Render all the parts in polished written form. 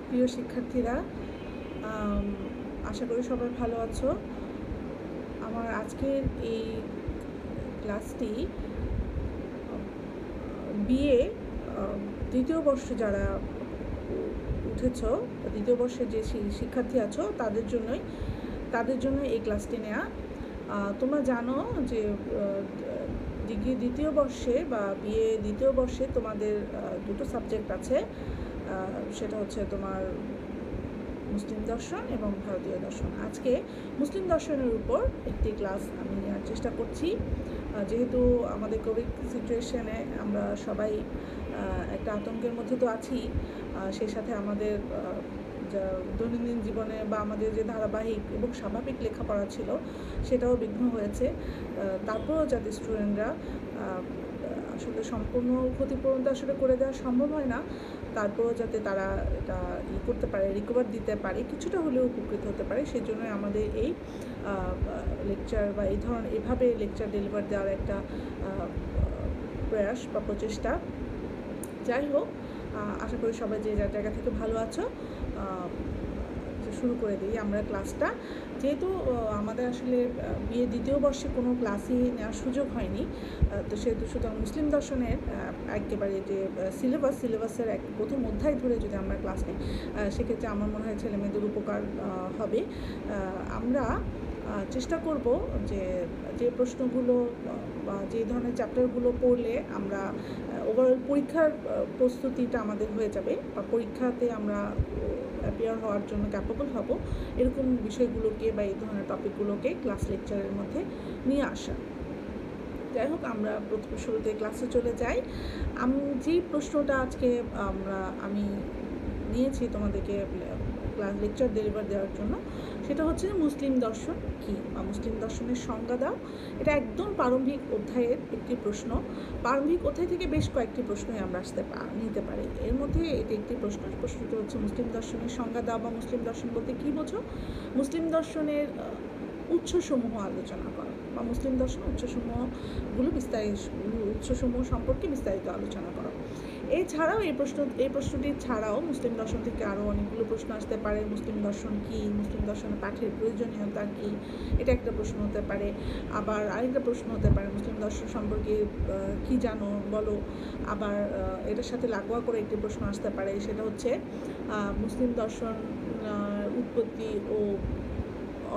প্রিয় শিক্ষার্থীরা, আশা করি সবাই ভালো আছো। আমার আজকের এই ক্লাসটি বিএ দ্বিতীয় বর্ষ যারা উঠেছ, দ্বিতীয় বর্ষের যে শিক্ষার্থী আছো তাদের জন্য এই ক্লাসটি নেওয়া। তোমরা জানো যে ডিগ্রি দ্বিতীয় বর্ষে বা বিএ দ্বিতীয় বর্ষে তোমাদের দুটো সাবজেক্ট আছে, সেটা হচ্ছে তোমার মুসলিম দর্শন এবং ভারতীয় দর্শন। আজকে মুসলিম দর্শনের উপর একটি ক্লাস আমি নেওয়ার চেষ্টা করছি। যেহেতু আমাদের কোভিড সিচুয়েশনে আমরা সবাই একটা আতঙ্কের মধ্যে তো আছি, সেই সাথে আমাদের যা দৈনন্দিন জীবনে বা আমাদের যে ধারাবাহিক এবং স্বাভাবিক লেখাপড়া ছিল সেটাও বিঘ্ন হয়েছে। তারপরেও যাতে স্টুডেন্টরা আসলে সম্পূর্ণ ক্ষতিপূরণ তো আসলে করে দেওয়া সম্ভব হয় না, তারপরেও যাতে তারা এটা করতে পারে, রিকভার দিতে পারে, কিছুটা হলেও উপকৃত হতে পারে, সেই জন্য আমাদের এই লেকচার বা এভাবে লেকচার ডেলিভার দেওয়ার একটা প্রয়াস বা প্রচেষ্টা। যাই হোক, আশা করি সবাই যে যার জায়গা থেকে ভালো আছো। শুরু করে দিই আমরা ক্লাসটা। যেহেতু আমাদের আসলে বিএ দ্বিতীয় বর্ষে কোনো ক্লাসই নেওয়ার সুযোগ হয়নি, তো সেহেতু সুতরাং মুসলিম দর্শনের একেবারে যে সিলেবাসের এক প্রথম অধ্যায় ধরে যদি আমরা ক্লাস নিই, সেক্ষেত্রে আমার মনে হয় ছেলেমেয়েদের উপকার হবে। আমরা চেষ্টা করব যে প্রশ্নগুলো বা যে ধরনের চ্যাপ্টারগুলো পড়লে আমরা ওভারঅল পরীক্ষার প্রস্তুতিটা আমাদের হয়ে যাবে বা পরীক্ষাতে আমরা অ্যাপিয়ার হওয়ার জন্য ক্যাপেবল হব, এরকম বিষয়গুলোকে বা এই ধরনের টপিকগুলোকে ক্লাস লেকচারের মধ্যে নিয়ে আসা। যাই হোক, আমরা প্রথম শুরুতে ক্লাসে চলে যাই। যেই প্রশ্নটা আজকে আমি নিয়েছি তোমাদেরকে ক্লাস লেকচার ডেলিভার দেওয়ার জন্য, সেটা হচ্ছে মুসলিম দর্শন কী বা মুসলিম দর্শনের সংজ্ঞা দাও। এটা একদম প্রারম্ভিক অধ্যায়ের একটি প্রশ্ন। প্রারম্ভিক অধ্যায় থেকে বেশ কয়েকটি প্রশ্নই আমরা নিতে পারি, এর মধ্যে এটি একটি প্রশ্নটি হচ্ছে মুসলিম দর্শনের সংজ্ঞা দাও বা মুসলিম দর্শন বলতে কী বোঝো। মুসলিম দর্শনের উৎসসমূহ আলোচনা করা বা মুসলিম দর্শন উৎসসমূহ সম্পর্কে বিস্তারিত আলোচনা করা। এছাড়াও এই প্রশ্নটি ছাড়াও মুসলিম দর্শন থেকে আরও অনেকগুলো প্রশ্ন আসতে পারে। মুসলিম দর্শন কী, মুসলিম দর্শনের পাঠের প্রয়োজনীয়তা কী, এটা একটা প্রশ্ন হতে পারে। আবার আরেকটা প্রশ্ন হতে পারে মুসলিম দর্শন সম্পর্কে কী জানো বলো। আবার এটার সাথে লাগোয়া করে একটি প্রশ্ন আসতে পারে, সেটা হচ্ছে মুসলিম দর্শন উৎপত্তি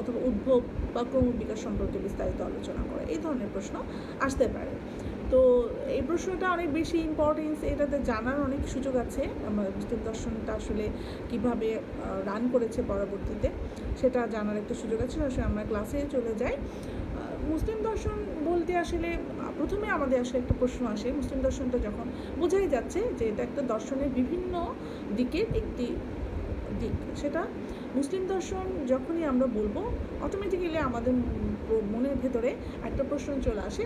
অথবা উদ্ভব বা ক্রমবিকাশ সম্পর্কে বিস্তারিত আলোচনা করে। এই ধরনের প্রশ্ন আসতে পারে। তো এই প্রশ্নটা অনেক বেশি ইম্পর্টেন্স, এটাতে জানার অনেক সুযোগ আছে। মুসলিম দর্শনটা আসলে কীভাবে রান করেছে পরবর্তীতে, সেটা জানার একটা সুযোগ আছে। আসলে আমরা ক্লাসে চলে যাই। মুসলিম দর্শন বলতে আসলে প্রথমে আমাদের আসলে একটা প্রশ্ন আসে, মুসলিম দর্শনটা যখন বোঝাই যাচ্ছে যে এটা একটা দর্শনের বিভিন্ন দিকের একটি দিক, সেটা মুসলিম দর্শন যখনই আমরা বলবো অটোমেটিক্যালি আমাদের মনের ভেতরে একটা প্রশ্ন চলে আসে,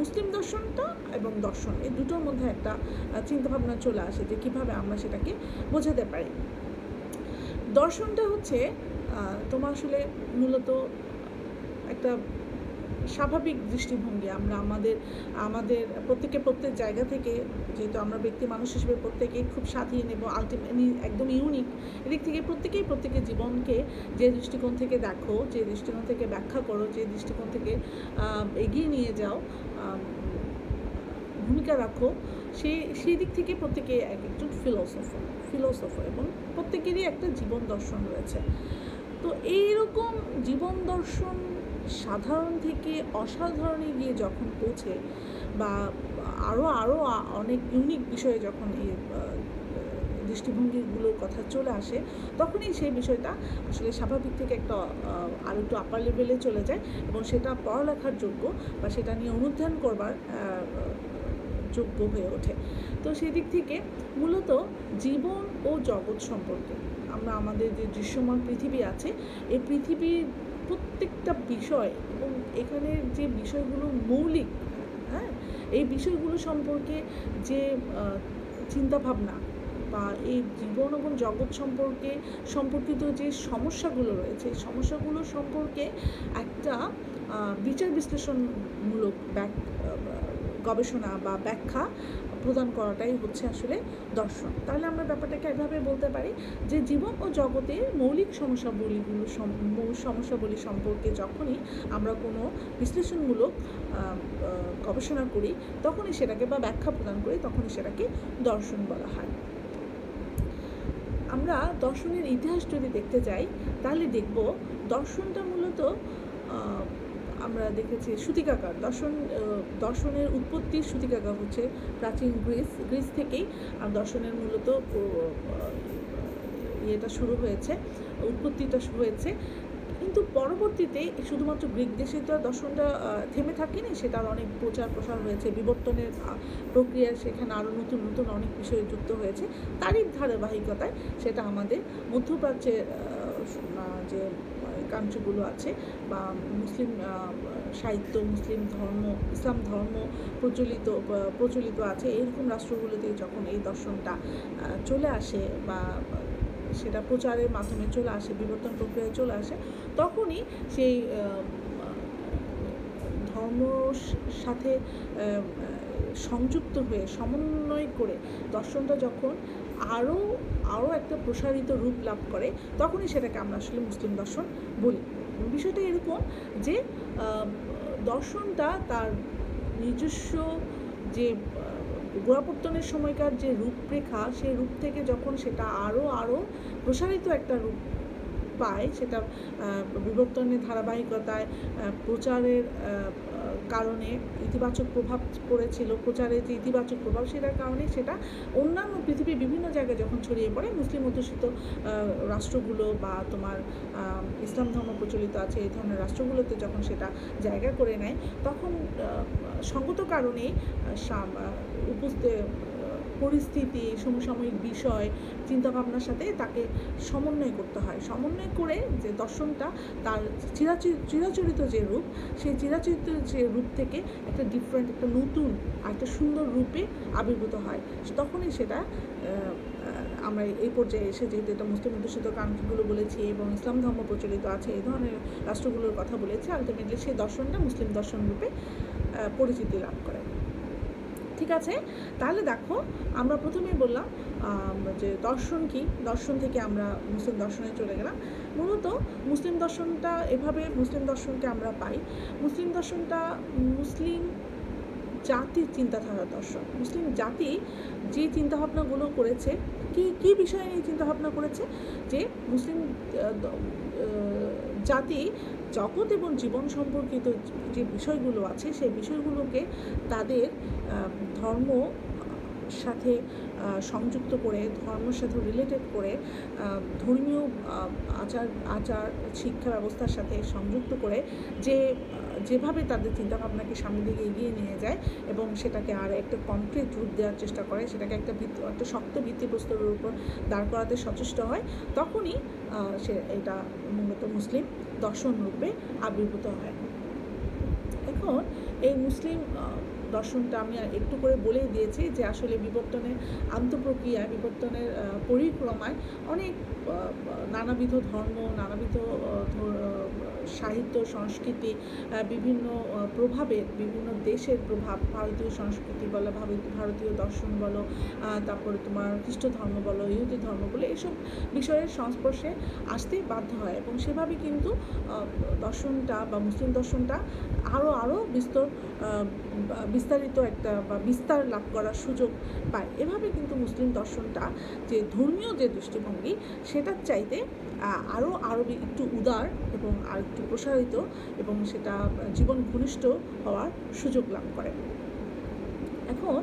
মুসলিম দর্শনটা এবং দর্শন এই দুটোর মধ্যে একটা চিন্তাভাবনা চলে আসে যে কীভাবে আমরা সেটাকে বোঝাতে পারি। দর্শনটা হচ্ছে তোমার আসলে মূলত একটা স্বাভাবিক দৃষ্টিভঙ্গি। আমরা আমাদের প্রত্যেক জায়গা থেকে, যেহেতু আমরা ব্যক্তি মানুষ হিসেবে প্রত্যেকেই খুব স্বাধীন এবং আলটিমেটলি একদম ইউনিক, এদিক থেকে প্রত্যেকের জীবনকে যে দৃষ্টিকোণ থেকে দেখো, যে দৃষ্টিকোণ থেকে ব্যাখ্যা করো, যে দৃষ্টিকোণ থেকে এগিয়ে নিয়ে যাও, ভূমিকা রাখো, সেই দিক থেকে প্রত্যেকে একজন ফিলোসফার এবং প্রত্যেকেরই একটা জীবন দর্শন রয়েছে। তো এইরকম জীবন দর্শন সাধারণ থেকে অসাধারণে গিয়ে যখন পৌঁছে বা আরও অনেক ইউনিক বিষয়ে যখন এই দৃষ্টিভঙ্গিগুলোর কথা চলে আসে, তখনই সেই বিষয়টা আসলে স্বাভাবিক থেকে আরও একটু আপার লেভেলে চলে যায় এবং সেটা পড়ালেখার যোগ্য বা সেটা নিয়ে অনুধ্যান করবার যোগ্য হয়ে ওঠে। তো সেই দিক থেকে মূলত জীবন ও জগৎ সম্পর্কে আমরা আমাদের যে দৃশ্যমান পৃথিবী আছে, এই পৃথিবীর প্রত্যেকটা বিষয় এবং এখানের যে বিষয়গুলো মৌলিক, এই বিষয়গুলো সম্পর্কে যে চিন্তাভাবনা বা এই জীবন এবং জগৎ সম্পর্কিত যে সমস্যাগুলো রয়েছে, এই সমস্যাগুলো সম্পর্কে একটা বিচার বিশ্লেষণমূলক গবেষণা বা ব্যাখ্যা প্রদান করাটাই হচ্ছে আসলে দর্শন। তাহলে আমরা ব্যাপারটাকে এভাবে বলতে পারি যে জীবন ও জগতের মৌলিক সমস্যাবলী সম্পর্কে যখনই আমরা কোনো বিশ্লেষণমূলক গবেষণা করি তখনই সেটাকে বা ব্যাখ্যা প্রদান করি তখনই সেটাকে দর্শন বলা হয়। আমরা দর্শনের ইতিহাস যদি দেখতে যাই তাহলে দেখব দর্শনটা মূলত আমরা দেখেছি সূতিকাগার দর্শনের উৎপত্তি সূতিকাগার হচ্ছে প্রাচীন গ্রিস থেকেই আর দর্শনের মূলত এটা শুরু হয়েছে, উৎপত্তিটা হয়েছে। কিন্তু পরবর্তীতে শুধুমাত্র গ্রিক দেশে তো দর্শনটা থেমে থাকেনি, সেটার অনেক প্রচার প্রসার হয়েছে, বিবর্তনের প্রক্রিয়া সেখানে আরও নতুন নতুন অনেক বিষয় যুক্ত হয়েছে। তারই ধারাবাহিকতায় সেটা আমাদের মধ্যপ্রাচ্যের যে কান্ট্রিগুলো আছে বা মুসলিম সাহিত্য, মুসলিম ধর্ম, ইসলাম ধর্ম প্রচলিত আছে এরকম রাষ্ট্রগুলোতে যখন এই দর্শনটা চলে আসে বা সেটা প্রচারের মাধ্যমে চলে আসে, বিবর্তন প্রক্রিয়ায় চলে আসে, তখনই সেই ধর্মর সাথে সংযুক্ত হয়ে সমন্বয় করে দর্শনটা যখন আরও একটা প্রসারিত রূপ লাভ করে তখনই সেটাকে আমরা আসলে মুসলিম দর্শন বলি। বিষয়টা এরকম যে দর্শনটা তার নিজস্ব যে গোড়াপত্তনের সময়কার যে রূপরেখা সেই রূপ থেকে যখন সেটা আরও প্রসারিত একটা রূপ পায়, সেটা বিবর্তনের ধারাবাহিকতায় প্রচারের কারণে ইতিবাচক প্রভাব পড়েছিল, প্রচারের যে ইতিবাচক প্রভাব সেটার কারণে সেটা অন্যান্য পৃথিবীর বিভিন্ন জায়গায় যখন ছড়িয়ে পড়ে মুসলিম অধ্যুষিত রাষ্ট্রগুলো বা তোমার ইসলাম ধর্ম প্রচলিত আছে এই ধরনের রাষ্ট্রগুলোতে যখন সেটা জায়গা করে নেয় তখন সঙ্গত কারণে পরিস্থিতি, সমসাময়িক বিষয়, চিন্তাভাবনার সাথে তাকে সমন্বয় করতে হয়। সমন্বয় করে যে দর্শনটা তার চিরাচরিত যে রূপ, সেই চিরাচরিত যে রূপ থেকে একটা ডিফারেন্ট, একটা নতুন আর একটা সুন্দর রূপে আবির্ভূত হয়। তখনই সেটা আমরা এই পর্যায়ে এসে যেহেতু এটা মুসলিম অধ্যুষিত কান্ট্রিগুলো বলেছি এবং ইসলাম ধর্ম প্রচলিত আছে এই ধরনের রাষ্ট্রগুলোর কথা বলেছি, আলটিমেটলি সেই দর্শনটা মুসলিম দর্শন রূপে পরিচিতি লাভ করে। ঠিক আছে, তাহলে দেখো আমরা প্রথমেই বললাম যে দর্শন কি, দর্শন থেকে আমরা মুসলিম দর্শনে চলে গেলাম। মূলত মুসলিম দর্শনটা এভাবে মুসলিম দর্শনকে আমরা পাই। মুসলিম দর্শনটা মুসলিম জাতির চিন্তাধারার দর্শন। মুসলিম জাতি যে চিন্তাভাবনাগুলো করেছে, কি বিষয় নিয়ে চিন্তাভাবনা করেছে, যে মুসলিম জাতি জগৎ এবং জীবন সম্পর্কিত যে বিষয়গুলো আছে সেই বিষয়গুলোকে তাদের ধর্ম সাথে সংযুক্ত করে, ধর্মের সাথে রিলেটেড করে, ধর্মীয় আচার শিক্ষা ব্যবস্থার সাথে সংযুক্ত করে যেভাবে তাদের চিন্তাভাবনাকে সামনের দিকে এগিয়ে নিয়ে যায় এবং সেটাকে আর একটা কমপ্লিট রূপ দেওয়ার চেষ্টা করে, সেটাকে একটা শক্ত ভিত্তিপ্রস্তরের উপর দাঁড় করাতে সচেষ্ট হয়, তখনই এটা মূলত মুসলিম দর্শন রূপে আবির্ভূত হয়। এখন এই মুসলিম দর্শনটা আমি একটু করে বলেই দিয়েছি যে আসলে বিবর্তনের আন্তঃপ্রক্রিয়ায়, বিবর্তনের পরিক্রমায় অনেক নানাবিধ ধর্ম, নানাবিধ সাহিত্য, সংস্কৃতি, বিভিন্ন প্রভাবের, বিভিন্ন দেশের প্রভাব, ভারতীয় সংস্কৃতি বলো, ভারতীয় দর্শন বলো, তারপরে তোমার খ্রিস্ট ধর্ম বলো, ইহুদি ধর্ম বলো, এসব বিষয়ের সংস্পর্শে আসতেই বাধ্য হয় এবং সেভাবে কিন্তু দর্শনটা বা মুসলিম দর্শনটা আরও বিস্তারিত একটা বা বিস্তার লাভ করার সুযোগ পায়। এভাবে কিন্তু মুসলিম দর্শনটা যে ধর্মীয় যে দৃষ্টিভঙ্গি সেটার চাইতে আরও একটু উদার এবং আর একটু প্রসারিত এবং সেটা জীবন ঘনিষ্ঠ হওয়ার সুযোগ লাভ করে। এখন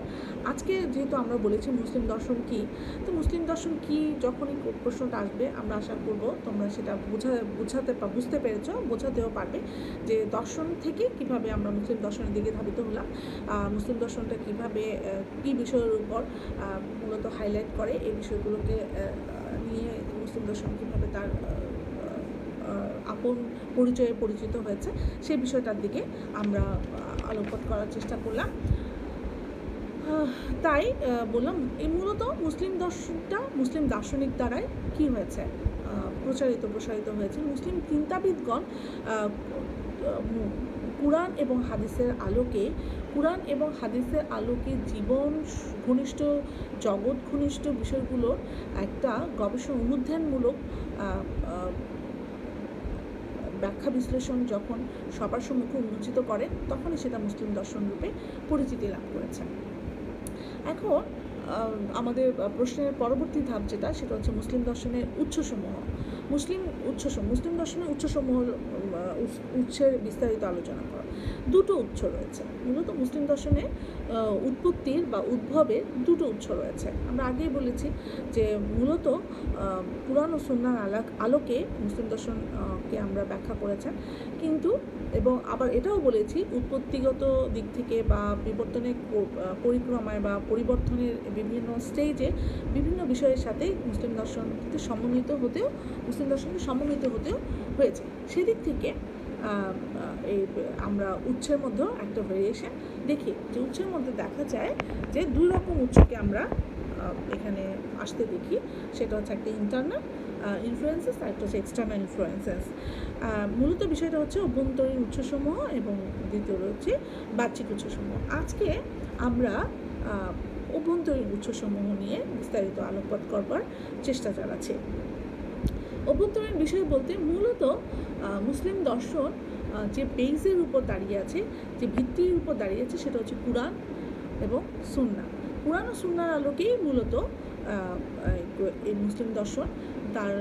আজকে যেহেতু আমরা বলেছি মুসলিম দর্শন কী, তো মুসলিম দর্শন কী যখনই প্রশ্নটা আসবে আমরা আশা করব তোমরা সেটা বুঝতে পেরেছ, বোঝাতেও পারবে যে দর্শন থেকে কিভাবে আমরা মুসলিম দর্শনের দিকে ধাবিত হলাম, মুসলিম দর্শনটা কিভাবে কী বিষয়ের উপর মূলত হাইলাইট করে, এই বিষয়গুলোকে নিয়ে মুসলিম দর্শন কীভাবে তার আপন পরিচয়ে পরিচিত হয়েছে সেই বিষয়টার দিকে আমরা আলোকপাত করার চেষ্টা করলাম। তাই বললাম এই মূলত মুসলিম দর্শনটা মুসলিম দার্শনিক দ্বারাই কী হয়েছে, প্রসারিত হয়েছে। মুসলিম চিন্তাবিদগণ কুরআন এবং হাদিসের আলোকে জীবন ঘনিষ্ঠ, জগৎ ঘনিষ্ঠ বিষয়গুলোর একটা গবেষণা অনুধ্যানমূলক ব্যাখ্যা বিশ্লেষণ যখন সবার সম্মুখে উন্মোচিত করেন, তখনই সেটা মুসলিম দর্শন রূপে পরিচিতি লাভ করেছে। এখন আমাদের প্রশ্নের পরবর্তী ধাপ সেটা হচ্ছে মুসলিম দর্শনের উৎসসমূহ। মুসলিম দর্শনের উৎসের বিস্তারিত আলোচনা করা। দুটো উৎস রয়েছে, মূলত মুসলিম দর্শনের উৎপত্তির বা উদ্ভবের দুটো উৎস রয়েছে। আমরা আগেই বলেছি যে মূলত কুরআন ও সুন্নাহর আলোকে মুসলিম দর্শনকে আমরা ব্যাখ্যা করেছেন, কিন্তু এবং আবার এটাও বলেছি উৎপত্তিগত দিক থেকে বা বিবর্তনের পরিক্রমায় বা পরিবর্তনের বিভিন্ন স্টেজে বিভিন্ন বিষয়ের সাথে মুসলিম দর্শনকে সমন্বিত হতেও হয়েছে। সেদিক থেকে আমরা উৎসের মধ্যেও একটা ভেরিয়েশন দেখি, যে উৎসের মধ্যে দেখা যায় যে দুই রকম উৎসকে আমরা এখানে আসতে দেখি। সেটা হচ্ছে একটা ইন্টারনাল ইনফ্লুয়েন্সেস আর একটা হচ্ছে এক্সটার্নাল ইনফ্লুয়েন্সেস। মূলত বিষয়টা হচ্ছে অভ্যন্তরীণ উৎসসমূহ এবং দ্বিতীয় হচ্ছে বাহ্যিক উৎসসমূহ। আজকে আমরা অভ্যন্তরীণ উৎসসমূহ নিয়ে বিস্তারিত আলোকপাত করবার চেষ্টা চালাচ্ছি। অভ্যন্তরীণ বিষয় বলতে মূলত মুসলিম দর্শন যে বেইজের উপর দাঁড়িয়ে আছে, যে ভিত্তির উপর দাঁড়িয়ে আছে, সেটা হচ্ছে কুরআন এবং সুন্নাহ। কুরআন ও সুন্নাহর আলোকেই মূলত এই মুসলিম দর্শন তার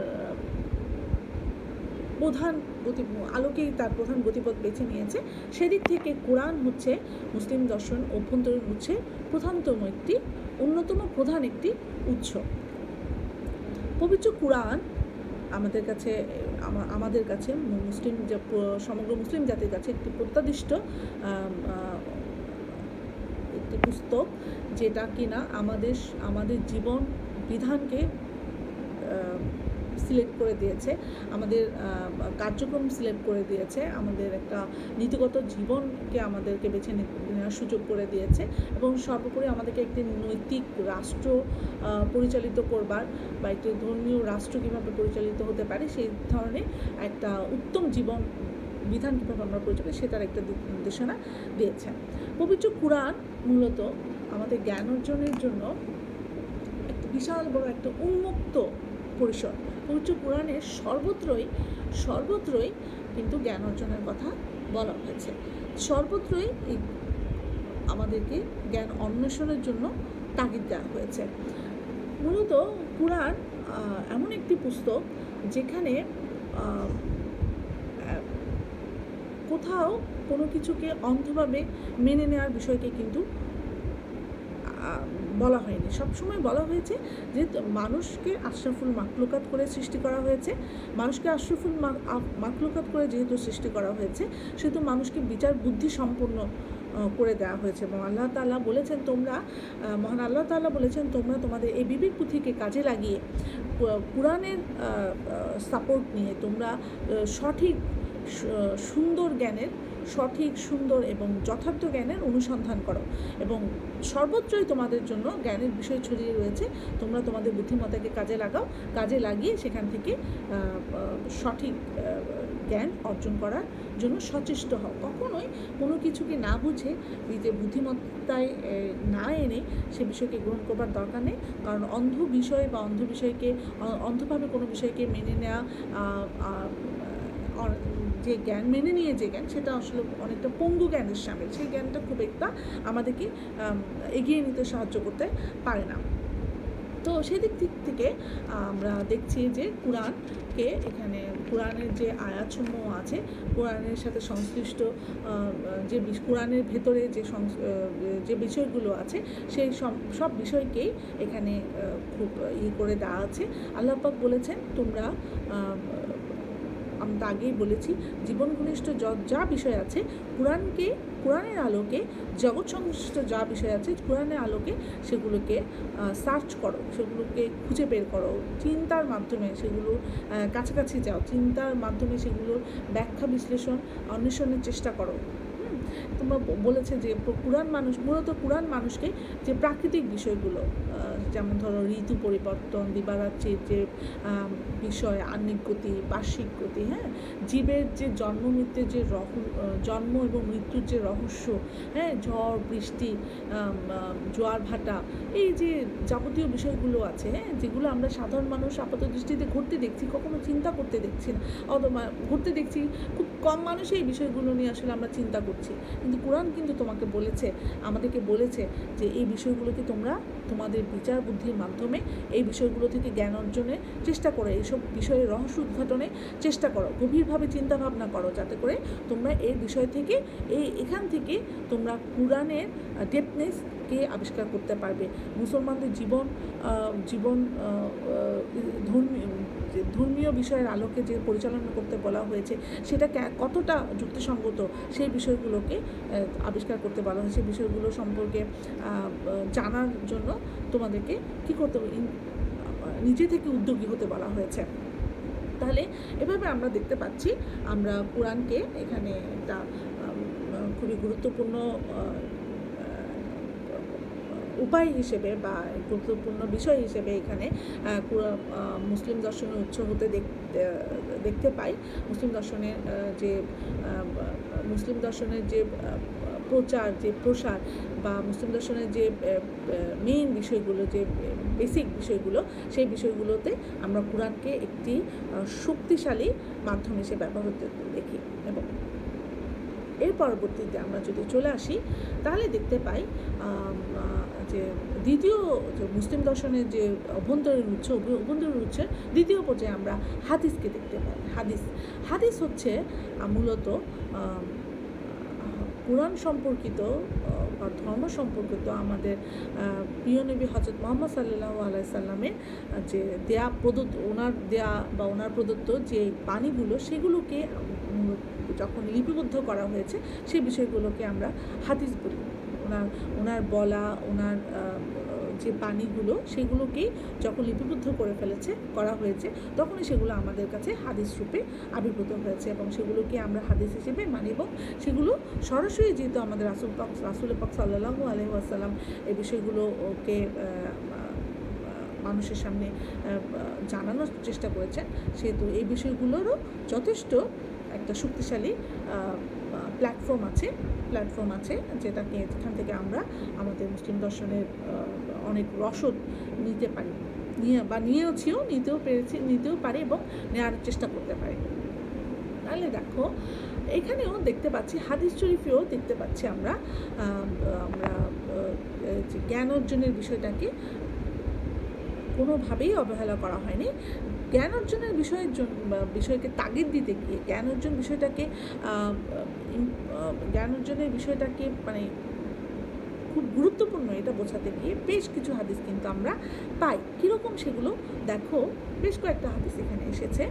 প্রধান গতিপথ বেছে নিয়েছে। সেদিক থেকে কোরআন হচ্ছে মুসলিম দর্শন অভ্যন্তরীণ উৎসের প্রধান একটি উৎস। পবিত্র কোরআন আমাদের কাছে সমগ্র মুসলিম জাতির কাছে একটি প্রত্যাদিষ্ট একটি পুস্তক, যেটা কিনা আমাদের জীবন বিধানকে সিলেক্ট করে দিয়েছে, আমাদের কার্যক্রম সিলেক্ট করে দিয়েছে, আমাদের একটা নীতিগত জীবনকে আমাদেরকে বেছে নেওয়ার সুযোগ করে দিয়েছে, এবং সর্বোপরি আমাদেরকে একটি নৈতিক রাষ্ট্র পরিচালিত করবার বা একটি ধর্মীয় রাষ্ট্র কীভাবে পরিচালিত হতে পারে সেই ধরনের একটা উত্তম জীবন বিধান কীভাবে আমরা পরিচালিত সেটার একটা দিক নির্দেশনা দিয়েছে। পবিত্র কোরআন মূলত আমাদের জ্ঞান অর্জনের জন্য একটা বিশাল বড় একটা উন্মুক্ত পরিসর। পবিত্র কোরআনের সর্বত্রই কিন্তু জ্ঞান অর্জনের কথা বলা হয়েছে। সর্বত্রই আমাদেরকে জ্ঞান অন্বেষণের জন্য তাগিদ দেওয়া হয়েছে। মূলত কোরআন এমন একটি পুস্তক যেখানে কোথাও কোনো কিছুকে অন্ধভাবে মেনে নেওয়ার বিষয়কে কিন্তু বলা হয়নি। সবসময় বলা হয়েছে যে মানুষকে আশরাফুল মাখলুকাত করে সৃষ্টি করা হয়েছে। মানুষকে আশরাফুল মাখলুকাত করে যেহেতু সৃষ্টি করা হয়েছে, সেহেতু মানুষকে বিচার বুদ্ধি সম্পন্ন করে দেওয়া হয়েছে। এবং মহান আল্লাহ তাআলা বলেছেন তোমরা তোমাদের এই বিবেক বুদ্ধিকে কাজে লাগিয়ে কোরআনের সাপোর্ট নিয়ে তোমরা সঠিক সুন্দর এবং যথার্থ জ্ঞানের অনুসন্ধান করো, এবং সর্বত্রই তোমাদের জন্য জ্ঞানের বিষয় ছড়িয়ে রয়েছে। তোমরা তোমাদের বুদ্ধিমত্তাকে কাজে লাগিয়ে সেখান থেকে সঠিক জ্ঞান অর্জন করার জন্য সচেষ্ট হও। কখনোই কোনো কিছুকে না বুঝে নিজের বুদ্ধিমত্তায় না এনে সে বিষয়কে গ্রহণ করবার দরকার নেই, কারণ অন্ধভাবে কোনো বিষয়কে মেনে নেওয়া, যে জ্ঞান মেনে নিয়ে যে জ্ঞান, সেটা আসলে অনেকটা পঙ্গু জ্ঞানের সামিল। সেই জ্ঞানটা খুব একটা আমাদেরকে এগিয়ে নিতে সাহায্য করতে পারে না। তো সেদিক থেকে আমরা দেখছি যে কোরআনের যে আয়াতসমূহ আছে, কোরআনের সাথে সংশ্লিষ্ট যে কোরআনের ভেতরে যে বিষয়গুলো আছে, সেই সব বিষয়কেই এখানে খুব করে দেওয়া আছে। আল্লাহ পাক বলেছেন তোমরা, আমরা আগেই বলেছি, জীবন ঘনিষ্ঠ যা বিষয় আছে কোরআনের আলোকে, জগৎ সংশ্লিষ্ট যা বিষয় আছে কোরআনের আলোকে সেগুলোকে সার্চ করো, সেগুলোকে খুঁজে বের করো, চিন্তার মাধ্যমে সেগুলো কাছাকাছি যাও, চিন্তার মাধ্যমে সেগুলোর ব্যাখ্যা বিশ্লেষণ অন্বেষণের চেষ্টা করো। তোমরা বলেছে যে কুরআন মূলত কুরআন মানুষকে যে প্রাকৃতিক বিষয়গুলো, যেমন ধরো ঋতু পরিবর্তন, দিবারাত্রির যে বিষয়, আহ্নিক গতি, বার্ষিক গতি, হ্যাঁ, জীবের যে জন্ম মৃত্যুর যে জন্ম এবং মৃত্যুর যে রহস্য, হ্যাঁ, ঝড় বৃষ্টি, জোয়ার ভাটা, এই যে যাবতীয় বিষয়গুলো আছে, হ্যাঁ, যেগুলো আমরা সাধারণ মানুষ আপাত দৃষ্টিতে ঘটতে দেখছি, কখনো চিন্তা করতে দেখছি না, অথবা ঘটতে দেখছি খুব কম মানুষ এই বিষয়গুলো নিয়ে আসলে আমরা চিন্তা করছি। কিন্তু কোরআন কিন্তু তোমাকে বলেছে, আমাদেরকে বলেছে যে এই বিষয়গুলোকে তোমরা তোমাদের বিচার বুদ্ধির মাধ্যমে এই বিষয়গুলো থেকে জ্ঞান অর্জনের চেষ্টা করো, এইসব বিষয়ের রহস্য উদ্ঘাটনে চেষ্টা করো, গভীরভাবে চিন্তা ভাবনা করো, যাতে করে তোমরা এই বিষয় থেকে এখান থেকে তোমরা কোরআনের ডেপথনেসকে আবিষ্কার করতে পারবে। মুসলমানদের জীবন ধর্মীয় বিষয়ের আলোকে যে পরিচালনা করতে বলা হয়েছে সেটা কতটা যুক্তিসঙ্গত, সেই বিষয়গুলোকে আবিষ্কার করতে বলা হয়েছে। বিষয়গুলো সম্পর্কে জানার জন্য তোমাদেরকে কী করতে হবে, নিজে থেকে উদ্যোগী হতে বলা হয়েছে। তাহলে এভাবে আমরা দেখতে পাচ্ছি, আমরা কোরআনকে এখানে একটা খুবই গুরুত্বপূর্ণ উপায় হিসেবে বা গুরুত্বপূর্ণ বিষয় হিসেবে এখানে মুসলিম দর্শনের উৎস হতে দেখতে পাই। মুসলিম দর্শনের যে প্রচার, যে প্রসার, বা মুসলিম দর্শনের যে মেইন বিষয়গুলো, যে বেসিক বিষয়গুলো, সেই বিষয়গুলোতে আমরা কোরআনকে একটি শক্তিশালী মাধ্যম হিসেবে ব্যবহার করতে দেখি। এবং এর পরবর্তীতে আমরা যদি চলে আসি তাহলে দেখতে পাই যে দ্বিতীয় যে মুসলিম দর্শনের যে অভ্যন্তরীণ উৎসের দ্বিতীয় পর্যায়ে আমরা হাদিসকে দেখতে পাই। হাদিস হচ্ছে মূলত কোরআন সম্পর্কিত বা ধর্ম সম্পর্কিত আমাদের প্রিয় নবী হযরত মুহাম্মদ সাল্লাল্লাহু আলাইহি সাল্লামের যে ওনার প্রদত্ত যে বাণীগুলো, সেগুলোকে যখন লিপিবদ্ধ করা হয়েছে সেই বিষয়গুলোকে আমরা হাদিস বলি। ওনার বলা, ওনার যে বাণীগুলো, সেগুলোকেই যখন লিপিবদ্ধ করা হয়েছে তখনই সেগুলো আমাদের কাছে হাদিস রূপে আবির্ভূত হয়েছে, এবং সেগুলোকে আমরা হাদিস হিসেবে মানি। এবং সেগুলো সরাসরি যেহেতু আমাদের রাসূল পাক সাল্লাল্লাহু আলাইহি ওয়াসাল্লাম এই বিষয়গুলোকে মানুষের সামনে জানানোর চেষ্টা করেছেন, সেহেতু এই বিষয়গুলোরও যথেষ্ট একটা শক্তিশালী প্ল্যাটফর্ম আছে যেটাকে এখান থেকে আমরা আমাদের মুসলিম দর্শনের অনেক রসদ নিতে পারি, নিতেও পারি এবং নেওয়ার চেষ্টা করতে পারি। তাহলে দেখো এখানেও দেখতে পাচ্ছি, হাদিস শরীফেও দেখতে পাচ্ছি আমরা যে জ্ঞান অর্জনের কোনোভাবেই অবহেলা করা হয়নি। জ্ঞান অর্জনের বিষয়কে তাগিদ দিতে গিয়ে জ্ঞান অর্জনের বিষয়টাকে মানে খুব গুরুত্বপূর্ণ এটা বোঝাতে গিয়ে বেশ কিছু হাদিস কিন্তু আমরা পাই। কীরকম সেগুলো দেখো, বেশ কয়েকটা হাদিস এখানে এসেছে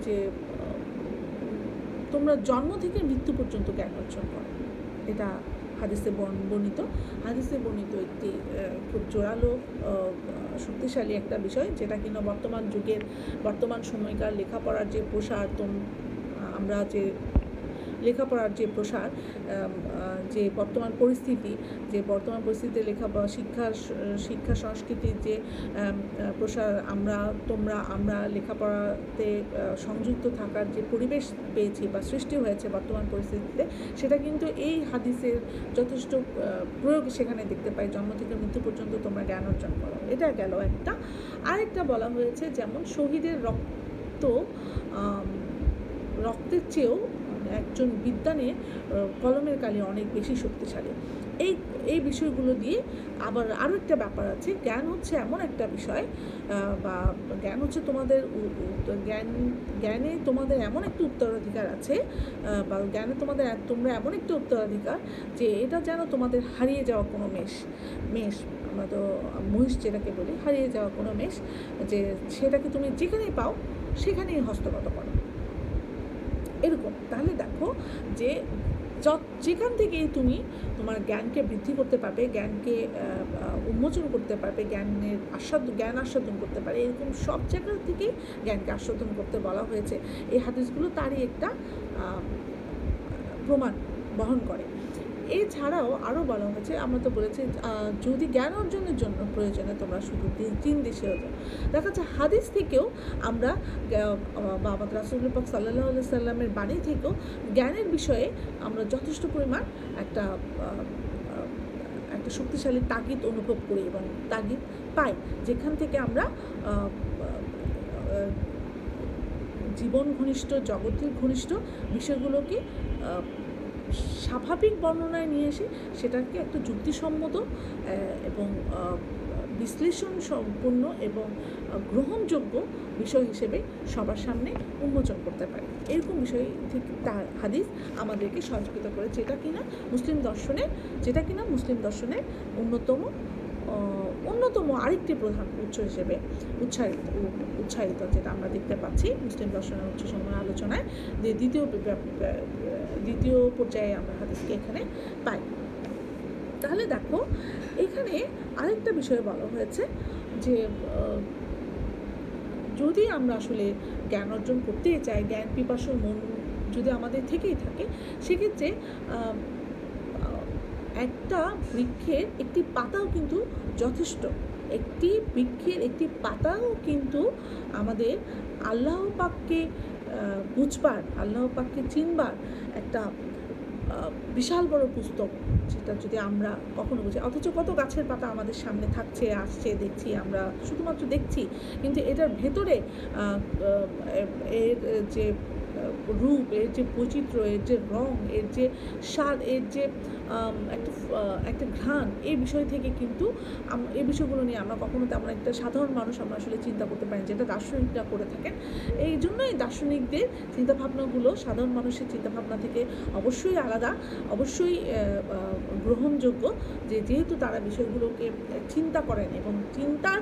যে তোমরা জন্ম থেকে মৃত্যু পর্যন্ত জ্ঞান অর্জন করো। এটা হাদিসে বর্ণিত একটি খুব জোরালো শক্তিশালী একটা বিষয়, যেটা কিনা বর্তমান সময়কার লেখাপড়ার যে প্রসার, যে বর্তমান পরিস্থিতিতে লেখাপড়া, শিক্ষা সংস্কৃতির যে প্রসার, আমরা লেখাপড়াতে সংযুক্ত থাকার যে পরিবেশ পেয়েছি বা সৃষ্টি হয়েছে বর্তমান পরিস্থিতিতে, সেটা কিন্তু এই হাদিসের যথেষ্ট প্রয়োগ সেখানে দেখতে পাই। জন্ম থেকে মৃত্যু পর্যন্ত তোমরা জ্ঞান অর্জন করো, এটা গেল একটা। আরেকটা বলা হয়েছে, যেমন শহীদের রক্তের চেয়েও একজন বিদ্বানের কলমের কালি অনেক বেশি শক্তিশালী। এই বিষয়গুলো দিয়ে আবার আরও একটা ব্যাপার আছে, জ্ঞান হচ্ছে এমন একটা বিষয়, বা জ্ঞান হচ্ছে জ্ঞানে তোমাদের এমন একটা উত্তরাধিকার আছে, বা জ্ঞানে তোমরা এমন একটা উত্তরাধিকার যে এটা যেন তোমাদের হারিয়ে যাওয়া কোনো মেষ, আমরা তো মহিষ যেটাকে বলি, হারিয়ে যাওয়া কোনো মেষ, যে সেটাকে তুমি যেখানেই পাও সেখানেই হস্তগত করো, এরকম। তাহলে দেখো যে যেখান থেকেই তুমি তোমার জ্ঞানকে বৃদ্ধি করতে পারবে, জ্ঞানকে উন্মোচন করতে পারবে, জ্ঞান আস্বাদন করতে পারে, এরকম সব জায়গা থেকেই জ্ঞানকে আস্বাদন করতে বলা হয়েছে। এই হাদিসগুলো তারই একটা প্রমাণ বহন করে। এছাড়াও আরও বলা হয়েছে, আমরা তো বলেছি যদি জ্ঞান অর্জনের জন্য প্রয়োজনে তোমরা শুধু 3 দেশে যাও। দেখা যাচ্ছে হাদিস থেকেও আমরা বা আমাদের রাসূলুল্লাহ পাক সাল্লাল্লাহু আলাইহি সাল্লামের বাণী থেকেও জ্ঞানের বিষয়ে আমরা যথেষ্ট পরিমাণ একটা শক্তিশালী তাগিদ অনুভব করি এবং তাগিদ পাই, যেখান থেকে আমরা জীবন ঘনিষ্ঠ, জগতের ঘনিষ্ঠ বিষয়গুলোকে স্বাভাবিক বর্ণনায় নিয়ে এসে সেটাকে একটা যুক্তিসম্মত এবং বিশ্লেষণ সম্পূর্ণ এবং গ্রহণযোগ্য বিষয় হিসেবে সবার সামনে উন্মোচন করতে পারে। এরকম বিষয় থেকে তার হাদিস আমাদেরকে সহযোগিতা করে, যেটা কিনা মুসলিম দর্শনের অন্যতম আরেকটি প্রধান উৎস হিসেবে উৎসাহিত যেটা আমরা দেখতে পাচ্ছি মুসলিম দর্শনের উৎসসমূহের আলোচনায়, যে দ্বিতীয় পর্যায়ে আমরা হাদিসকে এখানে পাই। তাহলে দেখো এখানে আরেকটা বিষয় বলা হয়েছে যে যদি আমরা আসলে জ্ঞান অর্জন করতে চাই, জ্ঞান পিপাসুর মন যদি আমাদের থেকেই থাকে, সেক্ষেত্রে একটা বৃক্ষের একটি পাতাও কিন্তু যথেষ্ট। একটি বৃক্ষের একটি পাতাও কিন্তু আমাদের আল্লাহ পাককে বুঝবার, আল্লাহ পাককে চিনবার একটা বিশাল বড় পুস্তক, যেটা যদি আমরা কখনো বুঝি। অথচ কত গাছের পাতা আমাদের সামনে থাকছে, আসছে, দেখছি, আমরা শুধুমাত্র দেখছি, কিন্তু এটার ভেতরে এর যে রূপ, এর যে বৈচিত্র্য, এর যে রং, এর যে স্বাদ, এর যে একটা ঘ্রাণ, এই বিষয় থেকে কিন্তু এই বিষয়গুলো নিয়ে আমরা কখনো তেমন একটা সাধারণ মানুষ আমরা আসলে চিন্তা করতে পারি, যেটা দার্শনিকরা করে থাকেন। এই জন্যই দার্শনিকদের চিন্তাভাবনাগুলো সাধারণ মানুষের চিন্তাভাবনা থেকে অবশ্যই আলাদা, অবশ্যই গ্রহণযোগ্য, যেহেতু তারা বিষয়গুলোকে চিন্তা করেন এবং চিন্তার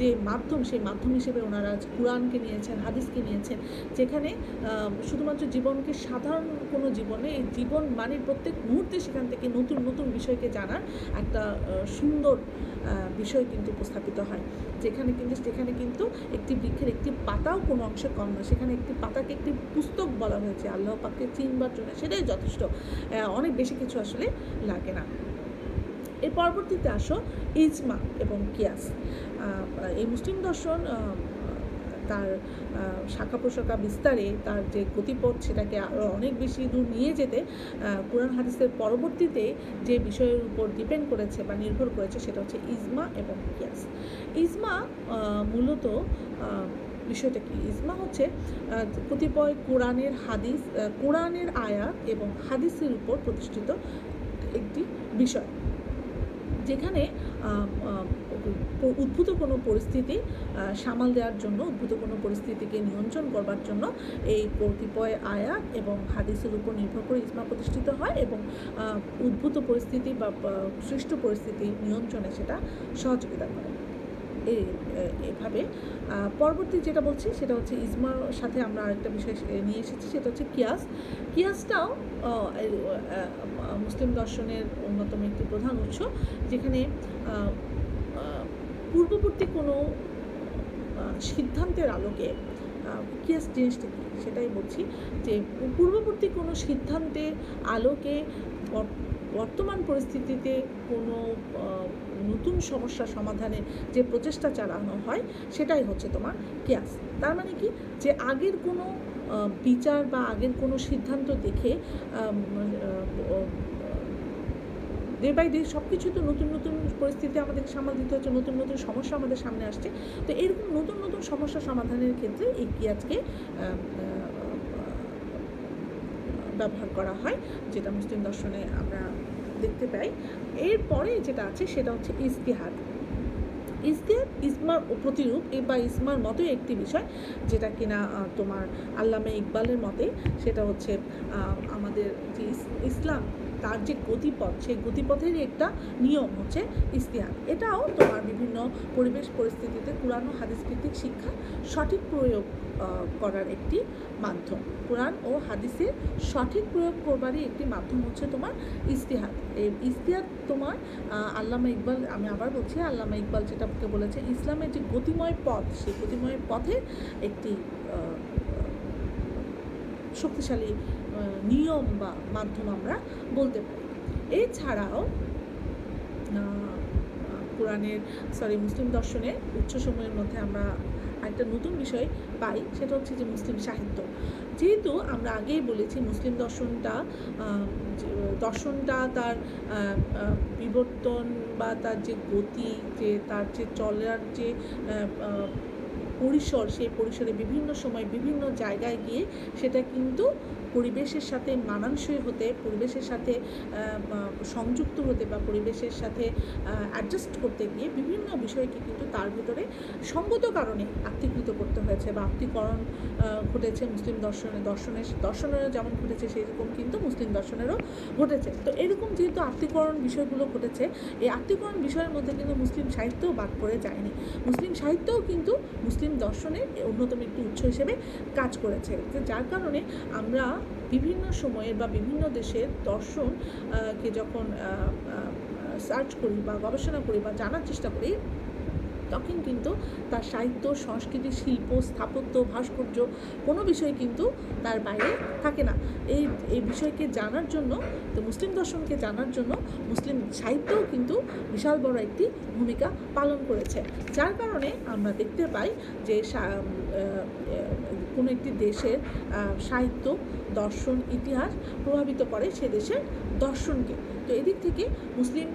যে মাধ্যম, সেই মাধ্যম হিসেবে ওনারা কুরআনকে নিয়েছেন, হাদিসকে নিয়েছেন, যেখানে শুধুমাত্র জীবনকে সাধারণ কোনো জীবনে, এই জীবন মানে প্রত্যেক মুহূর্তে সেখান থেকে নতুন নতুন বিষয়কে জানার একটা সুন্দর বিষয় কিন্তু উপস্থাপিত হয়, যেখানে কিন্তু একটি বৃক্ষের একটি পাতাও কোনো অংশে কম নয়। সেখানে একটি পাতাকে একটি পুস্তক বলা হয়েছে আল্লাহ পাককে চিনবার জন্য, সেটাই যথেষ্ট, অনেক বেশি কিছু আসলে লাগে না। এর পরবর্তীতে আসো ইজমা এবং কিয়াস। এই মুসলিম দর্শন তার শাখা প্রশাখা বিস্তারে তার যে গতিপথ, সেটাকে আরও অনেক বেশি দূর নিয়ে যেতে কুরআন হাদিসের পরবর্তীতে যে বিষয়ের উপর ডিপেন্ড করেছে বা নির্ভর করেছে, সেটা হচ্ছে ইজমা এবং কিয়াস। ইজমা মূলত বিষয়টা কি? ইজমা হচ্ছে কতিপয় কোরআনের আয়াত এবং হাদিসের উপর প্রতিষ্ঠিত একটি বিষয়, যেখানে উদ্ভূত কোনো পরিস্থিতি সামাল দেওয়ার জন্য, উদ্ভূত কোনো পরিস্থিতিকে নিয়ন্ত্রণ করবার জন্য এই কতিপয় আয়াত এবং হাদিসের উপর নির্ভর করে ইজমা প্রতিষ্ঠিত হয় এবং উদ্ভূত পরিস্থিতি বা সৃষ্ট পরিস্থিতি নিয়ন্ত্রণে সেটা সহযোগিতা করে। এভাবে পরবর্তী যেটা বলছি সেটা হচ্ছে ইজমার সাথে আমরা আরেকটা বিষয় নিয়ে এসেছি, সেটা হচ্ছে কিয়াস। কিয়াসটাও মুসলিম দর্শনের অন্যতম একটি প্রধান উৎস, যেখানে পূর্ববর্তী কোনো সিদ্ধান্তের আলোকে, কিয়াস জিনিসটা কি সেটাই বলছি, যে পূর্ববর্তী কোনো সিদ্ধান্তের আলোকে বর্তমান পরিস্থিতিতে কোনো নতুন সমস্যা সমাধানের যে প্রচেষ্টা চালানো হয়, সেটাই হচ্ছে তোমার কিয়াস। তার মানে কি, যে আগের কোনো বিচার বা আগের কোনো সিদ্ধান্ত দেখে ডে বাই ডে সব কিছু তো নতুন নতুন পরিস্থিতি আমাদেরকে সামাল দিতে হচ্ছে, নতুন নতুন সমস্যা আমাদের সামনে আসছে। তো এরকম নতুন নতুন সমস্যা সমাধানের ক্ষেত্রে এই কিয়াসকে ব্যবহার করা হয়, যেটা মুসলিম দর্শনে আমরা দেখতে পাই। এরপরে যেটা আছে সেটা হচ্ছে ইজতিহাদ। ইজমার প্রতিরূপ বা ইজমার মতোই একটি বিষয়, যেটা কিনা তোমার আল্লামা ইকবালের মতে, সেটা হচ্ছে আমাদের যে ইসলাম, তার যে গতিপথ, সেই গতিপথেরই একটা নিয়ম হচ্ছে ইজতিহাদ। এটাও তোমার বিভিন্ন পরিবেশ পরিস্থিতিতে কুরআন ও হাদিস ভিত্তিক শিক্ষা সঠিক প্রয়োগ করার একটি মাধ্যম। কুরআন ও হাদিসের সঠিক প্রয়োগ করবারই একটি মাধ্যম হচ্ছে তোমার ইজতিহাদ। এই ইজতিহাদ তোমার আল্লামা ইকবাল, আমি আবার বলছি, আল্লামা ইকবাল যেটাকে বলেছে ইসলামের যে গতিময় পথ, সেই গতিময় পথের একটি শক্তিশালী নিয়ম বা মাধ্যম আমরা বলতে পারি। এছাড়াও মুসলিম দর্শনের উৎসসমূহের মধ্যে আমরা একটা নতুন বিষয় পাই, সেটা হচ্ছে যে মুসলিম সাহিত্য। যেহেতু আমরা আগেই বলেছি মুসলিম দর্শনটা তার বিবর্তন বা তার যে গতি, যে তার যে চলার যে পরিসর, সেই পরিসরে বিভিন্ন সময় বিভিন্ন জায়গায় গিয়ে সেটা কিন্তু পরিবেশের সাথে মানানসই হতে, পরিবেশের সাথে সংযুক্ত হতে বা পরিবেশের সাথে অ্যাডজাস্ট করতে গিয়ে বিভিন্ন বিষয়কে কিন্তু তার ভিতরে সঙ্গত কারণে আত্মীকৃত করতে হয়েছে বা আত্মীকরণ ঘটেছে মুসলিম দর্শনেরও যেমন ঘটেছে সেরকম কিন্তু মুসলিম দর্শনেরও ঘটেছে। তো এরকম যেহেতু আত্মীকরণ বিষয়গুলো ঘটেছে, এই আত্মীকরণ বিষয়ের মধ্যে কিন্তু মুসলিম সাহিত্যও বাদ পড়ে যায়নি। মুসলিম সাহিত্যও কিন্তু মুসলিম দর্শনের অন্যতম একটি উৎস হিসেবে কাজ করেছে, যার কারণে আমরা বিভিন্ন সময়ের বা বিভিন্ন দেশের দর্শনকে যখন সার্চ করি বা গবেষণা করি বা জানার চেষ্টা করি, তখন কিন্তু তার সাহিত্য, সংস্কৃতি, শিল্প, স্থাপত্য, ভাস্কর্য কোনো বিষয় কিন্তু তার বাইরে থাকে না। এই বিষয়কে জানার জন্য, তো মুসলিম দর্শনকে জানার জন্য মুসলিম সাহিত্যও কিন্তু বিশাল বড় একটি ভূমিকা পালন করেছে, যার কারণে আমরা দেখতে পাই যে কোনো একটি দেশের সাহিত্য, দর্শন, ইতিহাস প্রভাবিত করে সে দেশের দর্শনকে। তো এদিক থেকে মুসলিম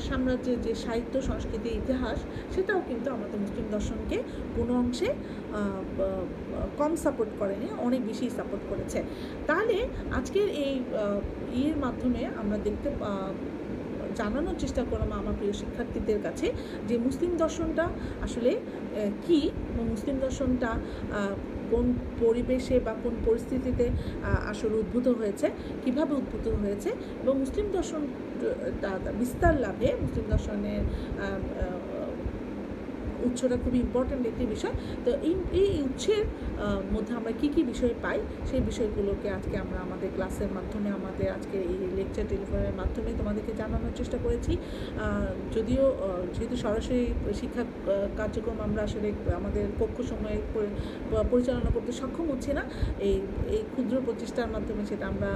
সাম্রাজ্যের যে সাহিত্য, সংস্কৃতি, ইতিহাস, সেটাও কিন্তু আমাদের মুসলিম দর্শনকে কোনো অংশে কম সাপোর্ট করেনি, অনেক বেশি সাপোর্ট করেছে। তাহলে আজকের এই ইয়ের মাধ্যমে আমরা জানানোর চেষ্টা করলাম আমার প্রিয় শিক্ষার্থীদের কাছে যে মুসলিম দর্শনটা আসলে কী, মুসলিম দর্শনটা কোন পরিবেশে বা কোন পরিস্থিতিতে আসলে উদ্ভূত হয়েছে, কিভাবে উদ্ভূত হয়েছে, এবং মুসলিম দর্শন বিস্তার লাভে মুসলিম দর্শনের উৎসটা খুবই ইম্পর্ট্যান্ট একটি বিষয়। তো এই উৎসের মধ্যে আমরা কী কী বিষয় পাই, সেই বিষয়গুলোকে আজকে আমরা আমাদের ক্লাসের মাধ্যমে, আমাদের আজকে এই লেকচার টেলিফোনের মাধ্যমে তোমাদেরকে জানানোর চেষ্টা করেছি। যেহেতু সরাসরি শিক্ষা কার্যক্রম আমরা আসলে আমাদের কক্ষ সময়ে পরিচালনা করতে সক্ষম হচ্ছি না, এই ক্ষুদ্র প্রচেষ্টার মাধ্যমে সেটা আমরা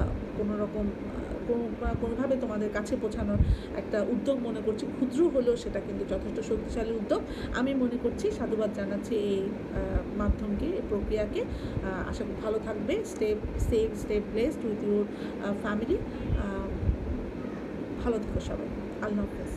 কোনোভাবে তোমাদের কাছে পৌঁছানোর একটা উদ্যোগ মনে করছি। ক্ষুদ্র হলেও সেটা কিন্তু যথেষ্ট শক্তিশালী উদ্যোগ। আমি মনে করছি, সাধুবাদ জানাচ্ছি এই মাধ্যমকে, এই প্রক্রিয়াকে। আশা করি ভালো থাকবে। Stay blessed with your family. ভালো থেকো সবাই। আল্লাহ হাফেজ।